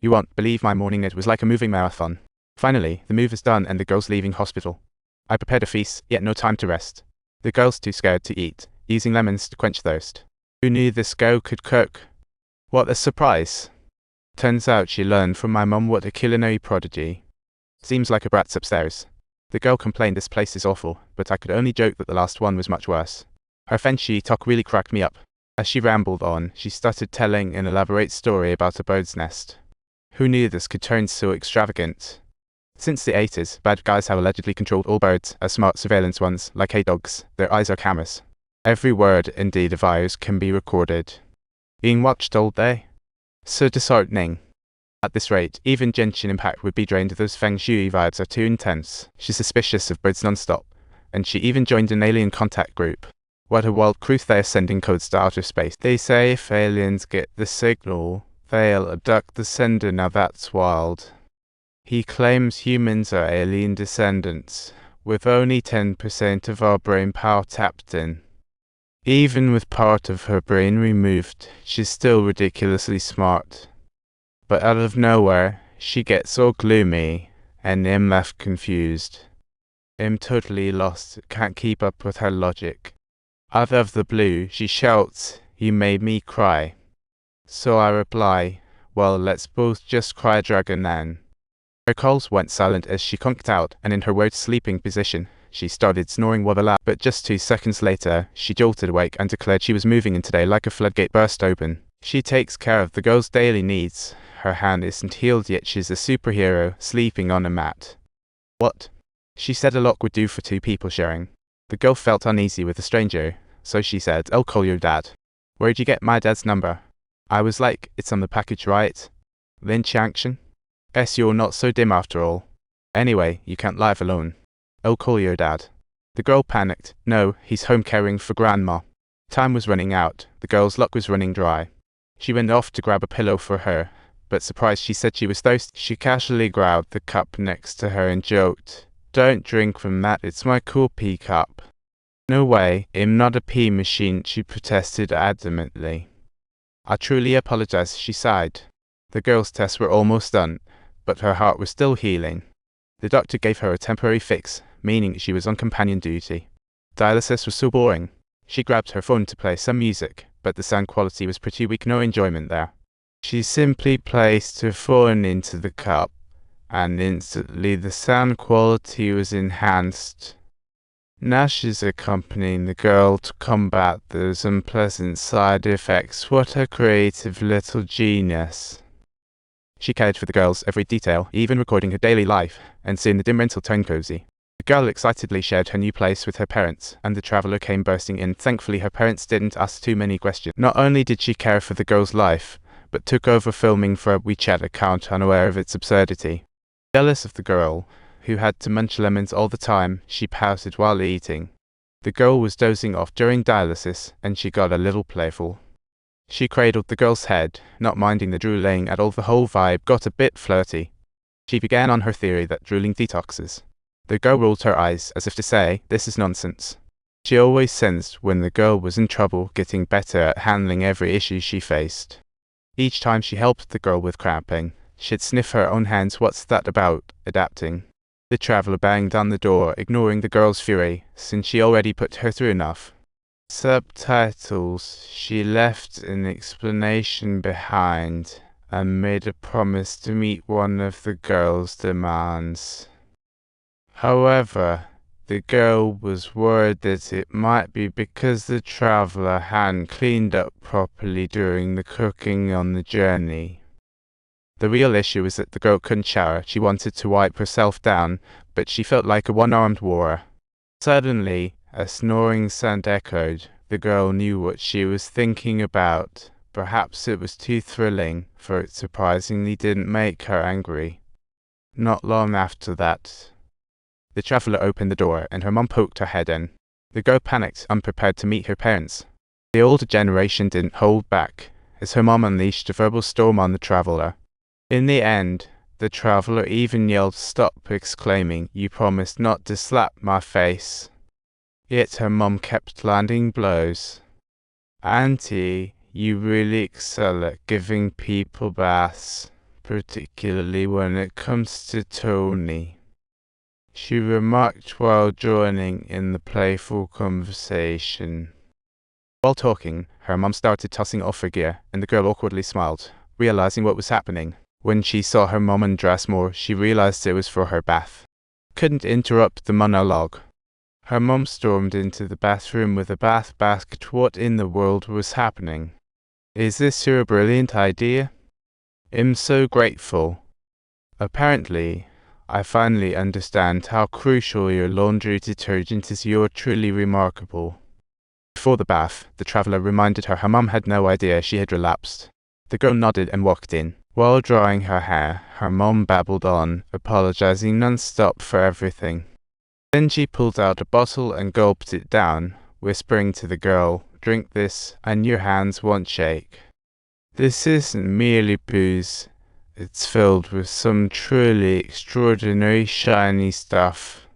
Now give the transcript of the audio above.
You won't believe my morning, it was like a moving marathon. Finally, the move is done and the girl's leaving hospital. I prepared a feast, yet no time to rest. The girl's too scared to eat, using lemons to quench thirst. Who knew this girl could cook? What a surprise! Turns out she learned from my mum what a culinary prodigy. Seems like a brat's upstairs. The girl complained this place is awful, but I could only joke that the last one was much worse. Her Frenchy talk really cracked me up. As she rambled on, she started telling an elaborate story about a bird's nest. Who knew this could turn so extravagant? Since the 80s, bad guys have allegedly controlled all birds as smart surveillance ones, like hey dogs. Their eyes are cameras. Every word, indeed of ours, can be recorded. Being watched all day? So disheartening. At this rate, even Genshin Impact would be drained if those Feng Shui vibes are too intense. She's suspicious of birds non-stop, and she even joined an alien contact group. What a wild truth they are sending codes to outer space. They say if aliens get the signal, they'll abduct the sender. Now that's wild. He claims humans are alien descendants, with only 10% of our brain power tapped in. Even with part of her brain removed, she's still ridiculously smart. But out of nowhere, she gets all gloomy, and I'm left confused. I'm totally lost, can't keep up with her logic. Out of the blue, she shouts, "You made me cry." So I reply, "Well, let's both just cry, Dragon Nan." Her calls went silent as she conked out, and in her weird sleeping position, she started snoring wobble out. But just 2 seconds later, she jolted awake and declared she was moving in today like a floodgate burst open. She takes care of the girl's daily needs. Her hand isn't healed yet, she's a superhero, sleeping on a mat. What? She said a lock would do for 2 people sharing. The girl felt uneasy with a stranger, so she said, "I'll call your dad." "Where'd you get my dad's number?" I was like, "It's on the package, right?" Lynch action? Guess you're not so dim after all. Anyway, you can't live alone. I'll call your dad. The girl panicked. No, he's home caring for grandma. Time was running out. The girl's luck was running dry. She went off to grab a pillow for her, but surprised she said she was thirsty. She casually grabbed the cup next to her and joked, "Don't drink from that, it's my cool pee cup." "No way, I'm not a pee machine," she protested adamantly. "I truly apologize," she sighed. The girl's tests were almost done, but her heart was still healing. The doctor gave her a temporary fix, meaning she was on companion duty. Dialysis was so boring. She grabbed her phone to play some music, but the sound quality was pretty weak, no enjoyment there. She simply placed her phone into the cup, and instantly the sound quality was enhanced. Now she's accompanying the girl to combat those unpleasant side effects. What a creative little genius. She cared for the girl's every detail, even recording her daily life, and soon the dim rental turned cozy. The girl excitedly shared her new place with her parents, and the traveler came bursting in. Thankfully, her parents didn't ask too many questions. Not only did she care for the girl's life, but took over filming for a WeChat account, unaware of its absurdity. Jealous of the girl, who had to munch lemons all the time, she pouted while eating. The girl was dozing off during dialysis, and she got a little playful. She cradled the girl's head, not minding the drooling at all. The whole vibe got a bit flirty. She began on her theory that drooling detoxes. The girl rolled her eyes as if to say, "This is nonsense." She always sensed when the girl was in trouble, getting better at handling every issue she faced. Each time she helped the girl with cramping, she'd sniff her own hands. What's that about? Adapting. The traveler banged on the door, ignoring the girl's fury, since she already put her through enough. Subtitles. She left an explanation behind and made a promise to meet one of the girl's demands. However, the girl was worried that it might be because the traveler hadn't cleaned up properly during the cooking on the journey. The real issue was that the girl couldn't shower. She wanted to wipe herself down, but she felt like a one-armed warrior. Suddenly, a snoring sound echoed. The girl knew what she was thinking about. Perhaps it was too thrilling, for it surprisingly didn't make her angry. Not long after that, the traveler opened the door, and her mum poked her head in. The girl panicked, unprepared to meet her parents. The older generation didn't hold back, as her mum unleashed a verbal storm on the traveler. In the end, the traveler even yelled stop, exclaiming, "You promised not to slap my face." Yet her mum kept landing blows. "Auntie, you really excel at giving people baths. particularly when it comes to Tony," she remarked while joining in the playful conversation. While talking, her mum started tossing off her gear, and the girl awkwardly smiled, realizing what was happening. When she saw her mum undress more, she realized it was for her bath. Couldn't interrupt the monologue. Her mum stormed into the bathroom with a bath basket. What in the world was happening? Is this your brilliant idea? I'm so grateful. Apparently, I finally understand how crucial your laundry detergent is. You're truly remarkable. Before the bath, the traveler reminded her mum had no idea she had relapsed. The girl nodded and walked in. While drying her hair, her mum babbled on, apologizing non-stop for everything. Then she pulled out a bottle and gulped it down, whispering to the girl, "Drink this, and your hands won't shake. This isn't merely booze. It's filled with some truly extraordinary shiny stuff."